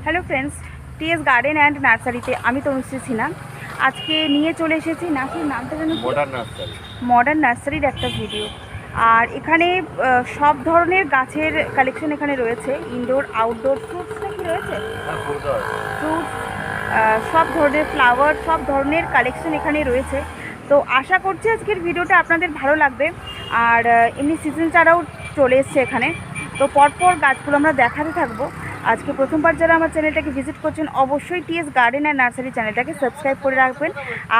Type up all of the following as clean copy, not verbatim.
Hello friends, TS garden and নার্সারিতে আমি তনুশ্রী সিনহা আজকে নিয়ে চলে এসেছি নার্সারির নামটা জানো? মডার্ন নার্সারির একটা ভিডিও। আর এখানে সব ধরনের গাছের কালেকশন এখানে রয়েছে, ইনডোর আউটডোর। ফ্রুটস নাকি রয়েছে? ফ্রুটস, সব ধরনের ফ্লাওয়ার, সব ধরনের কালেকশন এখানে রয়েছে। তো আশা করছি আজকের ভিডিওটা আপনাদের ভালো লাগবে। আর এমনি সিজন চারাও চলে এসছে এখানে, তো পরপর গাছগুলো আমরা দেখাতে থাকবো। আজকে প্রথমবার যারা আমার চ্যানেলটাকে ভিজিট করছেন অবশ্যই টিএস গার্ডেন অ্যান্ড নার্সারি চ্যানেলটাকে সাবস্ক্রাইব করে রাখবেন,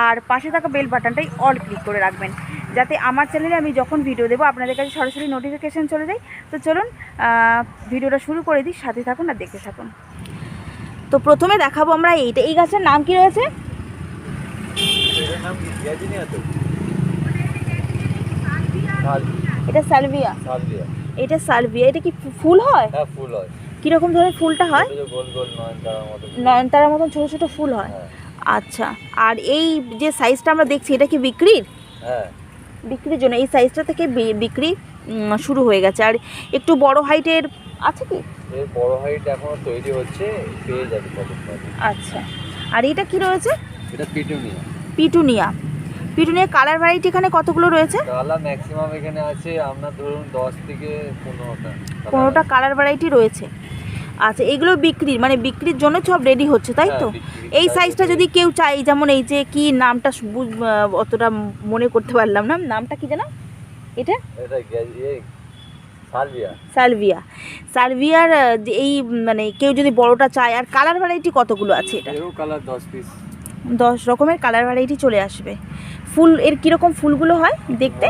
আর পাশে থাকা বেল বাটনটাই অল ক্লিক করে রাখবেন, যাতে আমার চ্যানেলে আমি যখন ভিডিও দেবো আপনাদের কাছে সরাসরি নোটিফিকেশান চলে যায়। তো চলুন ভিডিওটা শুরু করে দিই, সাথে থাকুন আর দেখতে থাকুন। তো প্রথমে দেখাবো আমরা এইটা। এই গাছের নাম কি রয়েছে? এটা সালভিয়া। এটা সালভিয়া। এটা কি ফুল হয়? হ্যাঁ, ফুল হয়। কিরকম ধরনের ফুলটা হয়? গোল গোল নয়নতারার মতন ছোট ছোট ফুল হয়। আচ্ছা, আর এই যে সাইজটা আমরা দেখছি এটা কি বিক্রির? হ্যাঁ, বিক্রির জন্য এই সাইজটা থেকে বিক্রি শুরু হয়ে গেছে। আর একটু বড় হাইটের আছে কি? এই বড় হাইট এখনো তৈরি হচ্ছে, পেয়ে যাবে কতক্ষণ। আচ্ছা, আর এটা কি রয়েছে? এটা petunia. Petunia. Petunia colour variety এখানে কতগুলো রয়েছে? কালার ম্যাক্সিমাম এখানে আছে আপনার ধরুন 10 থেকে 15টা। 15টা কালার ভ্যারাইটি রয়েছে। আচ্ছা, এগুলো বিক্রির মানে বিক্রির জন্য সব রেডি হচ্ছে, তাই তো? এই সাইজটা যদি কেউ চাই, যেমন এই যে কি নামটা অতটা মনে করতে পারলাম না, নামটা কি জানো এটা? সালভিয়া। সালভিয়ার এই মানে কেউ যদি বড়টা চায়, আর কালার ভ্যারাইটি কতগুলো আছে? এটা কালার 10 পিস, 10 রকমের কালার ভ্যারাইটি চলে আসবে। ফুল এর কীরকম ফুলগুলো হয় দেখতে?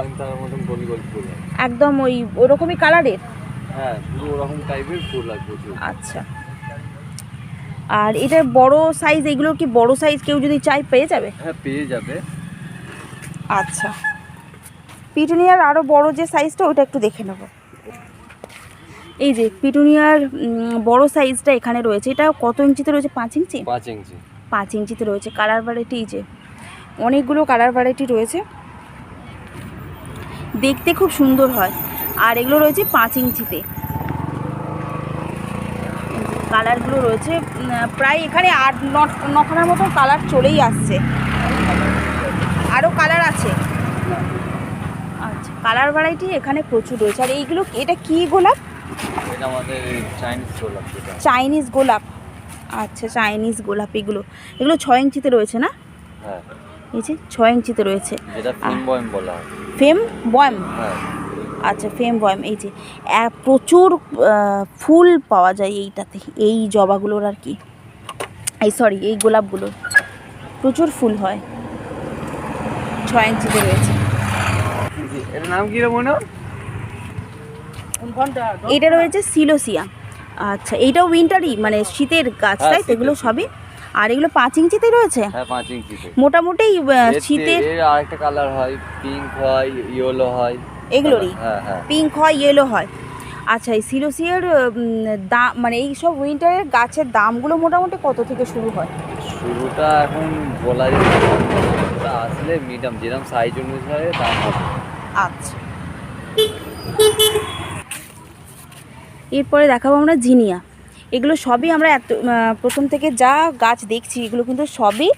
একদম ওই রকমই কালারের? হ্যাঁ, পুরো ওরকম টাইপের ফুল আছে। আচ্ছা, আর এটা বড় সাইজ, এগুলো কি বড় সাইজ কেউ যদি চাই পেয়ে যাবে? হ্যাঁ, পেয়ে যাবে। আচ্ছা, পিটুনিয়ার আরও বড় যে সাইজটা ওটা একটু দেখে নেব। এই যে পিটুনিয়ার বড় সাইজটা এখানে রয়েছে। এটা কত ইঞ্চিতে রয়েছে? 5 ইঞ্চি? 5 ইঞ্চি। 5 ইঞ্চিতে রয়েছে। কালার ভ্যারাইটি যে অনেকগুলো কালার ভ্যারাইটি রয়েছে, দেখতে খুব সুন্দর হয়। আর এগুলো রয়েছে 5 ইঞ্চিতে। কালারগুলো রয়েছে প্রায় এখানে 8-9খানার মতো কালার চলেই আসছে। আরও কালার আছে। আচ্ছা, কালার ভ্যারাইটি এখানে প্রচুর রয়েছে। আর এইগুলো, এটা কি গোলাপ? এটা আমাদের চাইনিজ গোলাপ। চাইনিজ গোলাপ। আচ্ছা, চাইনিজ গোলাপ। এগুলো 6 ইঞ্চিতে রয়েছে না? হ্যাঁ, এই যে 6 ইঞ্চিতে রয়েছে। যেটা ফেম বয়েম বলা হয়। ফেম বয়েম? হ্যাঁ। আচ্ছা, ফেম বয়েম। এই যে প্রচুর ফুল পাওয়া যায় এইটাতে, এই জবাগুলোর আর কি, এই গোলাপগুলোর প্রচুর ফুল হয়। 6 ইঞ্চিতে রয়েছে। এর নাম কি রে মনে? এটা রয়েছে সিলোসিয়া। আচ্ছা, এইটাও উইন্টারই মানে শীতের গাছ, তাই তো? এগুলো সবই। আর এগুলো 5 ইঞ্চিতে রয়েছে। হ্যাঁ, 5 ইঞ্চিতে। মোটামুটি শীতের আরেকটা কালার হয়, পিঙ্ক হয়, ইয়েলো হয়। এগুলোরই হ্যাঁ, পিঙ্ক হয়, ইয়েলো হয়। আচ্ছা, এই সিলোসিয়ার দাম মানে এই সব উইন্টারের গাছের দামগুলো মোটামুটি কত থেকে শুরু হয়? শুরুটা এখন বলা যায় না, আসলে মিডিয়াম যেরকম সাইজ অনুসারে দাম হবে। আচ্ছা, এরপরে দেখাবো আমরা জিনিয়া। এগুলো সবই আমরা প্রথম থেকে যা গাছ দেখছি এগুলো কিন্তু সবই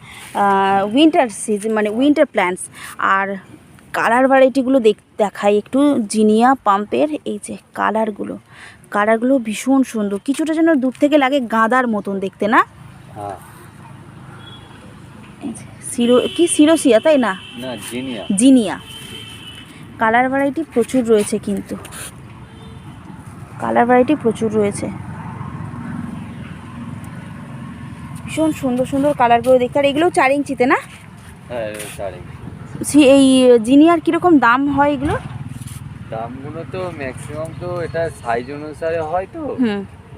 উইন্টার সিজন মানে উইন্টার প্ল্যান্টস। আর কালার ভ্যারাইটিগুলো দেখাই একটু। জিনিয়া পাম্পের এই যে কালারগুলো ভীষণ সুন্দর, কিছুটা যেন দূর থেকে লাগে গাঁদার মতন দেখতে, না? হ্যাঁ, সিলোসিয়া, তাই না? না, জিনিয়া। কালার ভ্যারাইটি প্রচুর রয়েছে, কিন্তু কালার ভ্যারাইটি প্রচুর রয়েছে। ভীষণ সুন্দর সুন্দর কালারগুলো দেখতে। আর এগুলো 4 ইঞ্চিতে, না? হ্যাঁ, 4 ইঞ্চি। এই জিনিয়ার কীরকম দাম হয় এগুলো? দামগুলো তো ম্যাক্সিমাম তো এটা সাইজ অনুসারে হয় তো।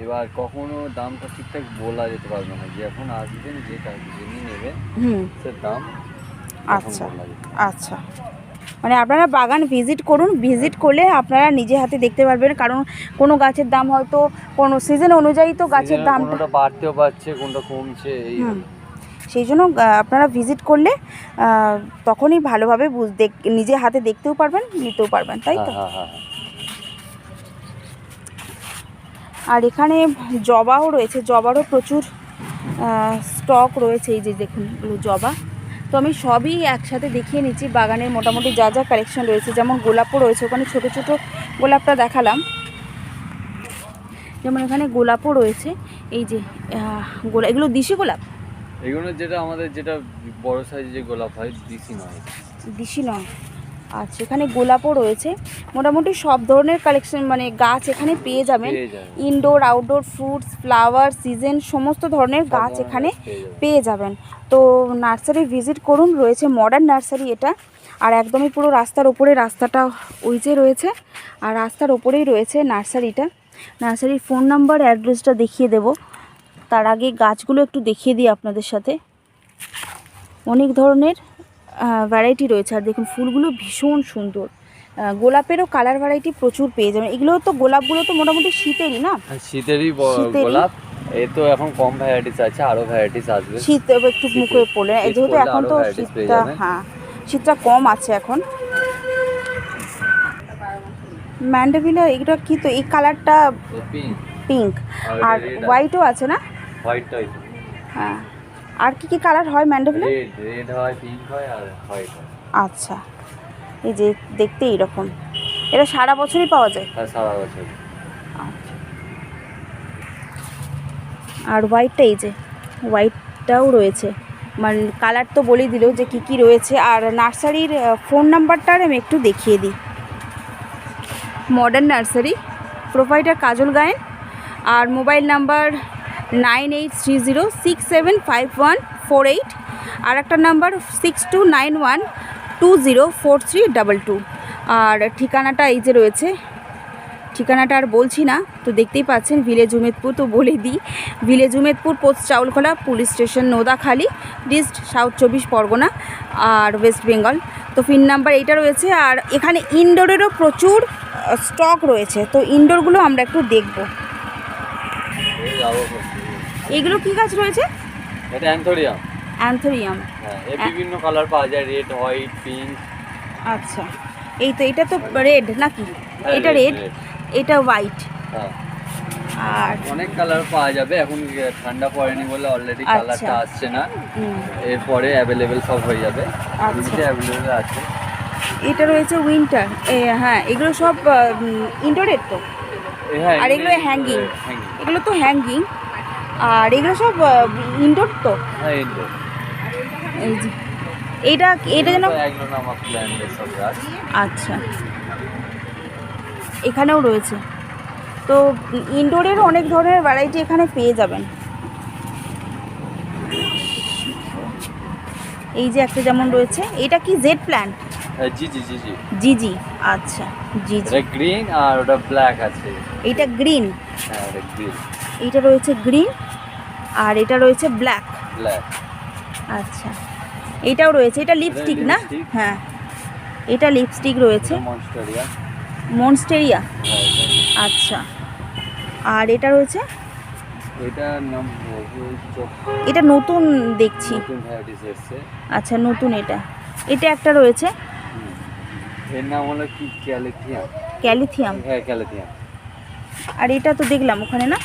এবার কখনো দামটা ঠিকঠাক বলা যেতে পারবে না, যখন আসবেন যিনি নেবেন সে দাম। আচ্ছা আচ্ছা, মানে আপনারা বাগান ভিজিট করুন, ভিজিট করলে আপনারা নিজে হাতে দেখতে পারবেন। কারণ কোনো গাছের দাম হয়তো কোনো সিজন অনুযায়ী তো গাছের দামটা বাড়তেও পারছে, কোনটা কমছে, এই সেই জন্য আপনারা ভিজিট করলে তখনই ভালোভাবে নিজে হাতে দেখতেও পারবেন, নিতেও পারবেন, তাই তো? আর এখানে জবাও রয়েছে, জবারও প্রচুর স্টক রয়েছে। এই যে দেখুন এগুলো জবা। তো আমি সবই একসাথে দেখিয়ে নিচ্ছি বাগানের মোটামুটি যা যা কালেকশন রয়েছে। যেমন গোলাপও রয়েছে, ওখানে ছোট ছোট গোলাপটা দেখালাম, যেমন এখানে গোলাপও রয়েছে। এই যে এগুলো দিশি গোলাপ, এগুলো যেটা আমাদের যেটা বড় সাইজ যে গোলাপ হয় দিশি নয়। দিশি নয়, আচ্ছা। এখানে গোলাপও রয়েছে, মোটামুটি সব ধরনের কালেকশন মানে গাছ এখানে পেয়ে যাবেন। Indoor outdoor fruits flower season সমস্ত ধরনের গাছ এখানে পেয়ে যাবেন। তো নার্সারি ভিজিট করুন। রয়েছে মডার্ন নার্সারি এটা, আর একদমই পুরো রাস্তার ওপরে, রাস্তাটা ওই যে রয়েছে, আর রাস্তার ওপরেই রয়েছে নার্সারিটা। নার্সারির ফোন নাম্বার অ্যাড্রেসটা দেখিয়ে দেব, তার আগে গাছগুলো একটু দেখিয়ে দিই আপনাদের সাথে। অনেক ধরনের ভ্যারাইটি রয়েছে, আর দেখুন ফুলগুলো ভীষণ সুন্দর। গোলাপেরও কালার ভ্যারাইটি প্রচুর পেয়ে যাবেন। এগুলো তো গোলাপগুলো তো মোটামুটি শীতেরই না, শীতেরই গোলাপ। এই তো এখন কম ভ্যারাইটিস আছে, আরো ভ্যারাইটিস আসবে। শীত একটু মুখে পড়লে, যেহেতু এখন তো শীতটা, হ্যাঁ শীতটা কম আছে এখন। ম্যান্ডেভিলা এগুলো কি, তো এই কালারটা পিঙ্ক, আর হোয়াইটও আছে না? হোয়াইটটাই, হ্যাঁ। আর কি কি কালার হয় ম্যান্ডেভিলা? রেড হয়, পিঙ্ক হয় আর হোয়াইট হয়। আচ্ছা, এই যে দেখতে এইরকম। এটা সারা বছরই পাওয়া যায়? হ্যাঁ, সারা বছর। আচ্ছা। আর হোয়াইটটা, এই যে হোয়াইটটাও রয়েছে। মানে কালার তো বলেই দিল যে কি কি রয়েছে। আর নার্সারির ফোন নাম্বারটা আমি একটু দেখিয়ে দিই। মডার্ন নার্সারি, প্রোভাইডার কাজল গায়েন, আর মোবাইল নাম্বার 9830675148, আর একটা নাম্বার 6291204322। আর ঠিকানাটা এই যে রয়েছে, ঠিকানাটা আর বলছি না, তো দেখতেই পাচ্ছেন ভিলেজ উমেদপুর। তো বলে দিই, village Umedpur, post Chaulkhola, police station Nodakhali, district south 24 Parganas আর ওয়েস্ট বেঙ্গল। তো পিন নাম্বার এইটা রয়েছে। আর এখানে ইনডোরেরও প্রচুর স্টক রয়েছে, তো ইনডোরগুলো আমরা একটু দেখব। এগুলো কি গাছ রয়েছে? এটা অ্যান্থোরিয়াম। অ্যান্থোরিয়াম, হ্যাঁ, এর বিভিন্ন কালার পাওয়া যায়, রেড, হোয়াইট, পিঙ্ক। আচ্ছা, এই তো এটা তো রেড নাকি? এটা রেড, এটা হোয়াইট। হ্যাঁ, আর অনেক কালার পাওয়া যাবে। এখন ঠান্ডা পড়েনি বলে অলরেডি কালারটা আসছে না, এরপরে অ্যাভেলেবেল সব হয়ে যাবে। আচ্ছা, অ্যাভেলেবেল আছে। এটা রয়েছে উইন্টার, হ্যাঁ এগুলো সব ইনডোরের তো। হ্যাঁ, আর এগুলো হ্যাঙ্গিং, এগুলো তো হ্যাঙ্গিং। আর এগুলো সব ইনডোর তো। হ্যাঁ, ইনডোর। এই যে এটা যেন, আচ্ছা এখানেও রয়েছে। তো ইনডোরের অনেক ধরনের ভ্যারাইটি এখানে পেয়ে যাবেন। এই যে একটা যেমন রয়েছে, এটা কি জেড প্ল্যান্ট? জি জি জি জি জি জি, আচ্ছা জি জি। এটা গ্রিন আর ওটা ব্ল্যাক আছে। এইটা গ্রিন, হ্যাঁ ওটা গ্রিন। এইটা রয়েছে গ্রিন, আর এটা রয়েছে ব্ল্যাক। ব্ল্যাক, আচ্ছা। এইটাও রয়েছে, এটা লিপস্টিক না? হ্যাঁ, এটা লিপস্টিক রয়েছে। মনস্টেরিয়া। মনস্টেরিয়া, আচ্ছা। আর এটা রয়েছে, এটার নাম এটা নতুন দেখছি। নতুন ভ্যারাইটিস এসেছে। আচ্ছা, নতুন এটা। এটা একটা রয়েছে, এর নাম হলো কি ক্যালিথিয়াম। ক্যালিথিয়াম, হ্যাঁ ক্যালিথিয়াম। আর এটা তো দেখলাম ওখানে না।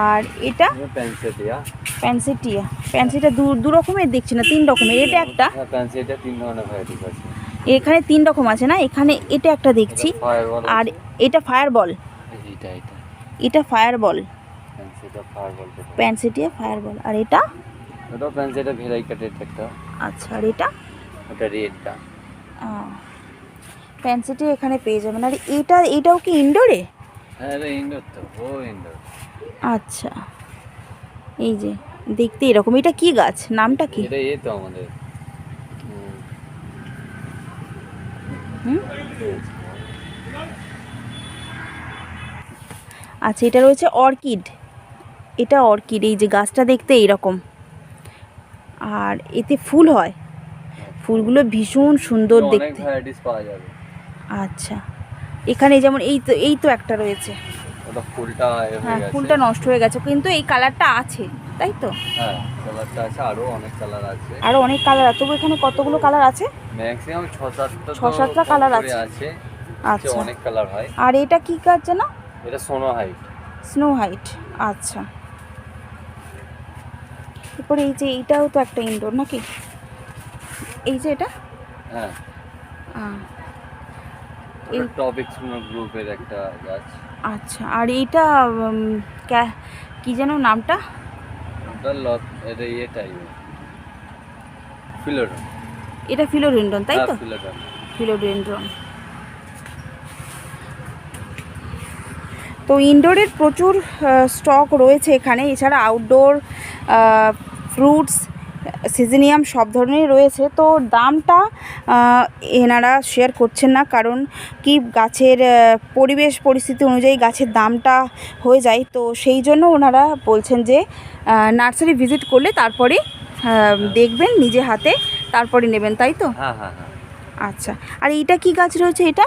আর এটা প্যানসেটিয়া। প্যানসেটিয়া, প্যানসেটা দু রকমের দেখছি না, 3 রকমের। এটা একটা, হ্যাঁ প্যানসেটিয়া 3 ধরনের ভ্যারাইটিস আছে। এখানে 3 রকম আছে না? এখানে এটা একটা দেখছি, আর এটা ফায়ারবল। এটা ফায়ারবল, প্যানসেটিয়া ফায়ারবল। প্যানসেটিয়া ফায়ারবল। আর এটা প্যানসেটিয়া ভেরাইকাটেড একটা। আচ্ছা, আর এটা রেডটা। প্যানসেটিয়া এখানে পেয়ে যাবেন। আর এটাও কি ইনডোরে? হ্যাঁ এটা ইনডোর তো, ও ইনডোর। আচ্ছা, এই যে দেখতে এরকম। এটা কি গাছ, নামটা কি? এটা তো আমাদের আচ্ছা, এটা রয়েছে অর্কিড। এটা অর্কিড, এই যে গাছটা দেখতে এইরকম, আর এতে ফুল হয়। ফুলগুলো ভীষণ সুন্দর দেখতে। অনেক ভ্যারাইটিস পাওয়া যাবে। আচ্ছা, এখানে যেমন এই তো একটা রয়েছে। ওটা ফুলটা হয়ে গেছে। ফুলটা নষ্ট হয়ে গেছে, কিন্তু এই কালারটা আছে, তাই তো? হ্যাঁ, কালারটা আছে, আরো অনেক কালার আছে। আরো অনেক কালার আছে। তবু এখানে কতগুলো কালার আছে? ম্যাক্সিমাম 6-7টা কালার আছে। আচ্ছা, অনেক কালার হয়। আর এটা কি গাছ জানো? এটা সোনো হাইট। স্নো হাইট, আচ্ছা। এরপরে এই যে এইটাও তো একটা ইনডোর নাকি, এই যে এটা? হ্যাঁ, এই টপিক্স গ্রুপের একটা গাছ। আচ্ছা, আর এইটা কি যেন নামটা? এটা ইয়েটাই ফিলোডন। এটা ফিলোডেন্ড্রন তাই তো? ফিলোডন। ফিলোডেন্ড্রন। তো ইনডোরের প্রচুর স্টক রয়েছে এখানে, এছাড়া আউটডোর ফ্রুটস, সিজনিয়াম সব ধরনেরই রয়েছে। তো দামটা এনারা শেয়ার করছেন না, কারণ কি গাছের পরিবেশ পরিস্থিতি অনুযায়ী গাছের দামটা হয়ে যায়। তো সেই জন্য ওনারা বলছেন যে নার্সারি ভিজিট করলে তারপরে দেখবেন নিজে হাতে, তারপরে নেবেন, তাই তো? হ্যাঁ হ্যাঁ হ্যাঁ। আচ্ছা, আর এইটা কি গাছ রয়েছে? এটা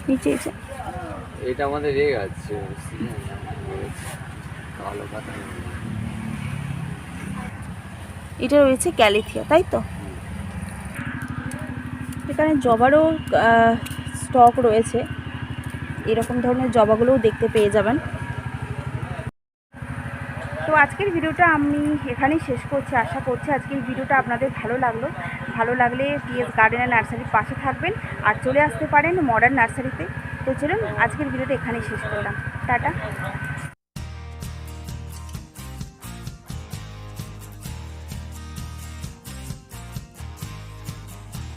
নিচে এটা আমাদের গাছ, কালো পাতা। এটা রয়েছে ক্যালিথিয়া, তাই তো? এখানে জবারও স্টক রয়েছে, এরকম ধরনের জবাগুলোও দেখতে পেয়ে যাবেন। তো আজকের ভিডিওটা আমি এখানেই শেষ করছি। আশা করছি আজকের ভিডিওটা আপনাদের ভালো লাগলে টিএস গার্ডেন অ্যান্ড নার্সারির পাশে থাকবেন আর চলে আসতে পারেন মডার্ন নার্সারিতে। তো চলুন আজকের ভিডিওটা এখানেই শেষ করলাম, টাটা।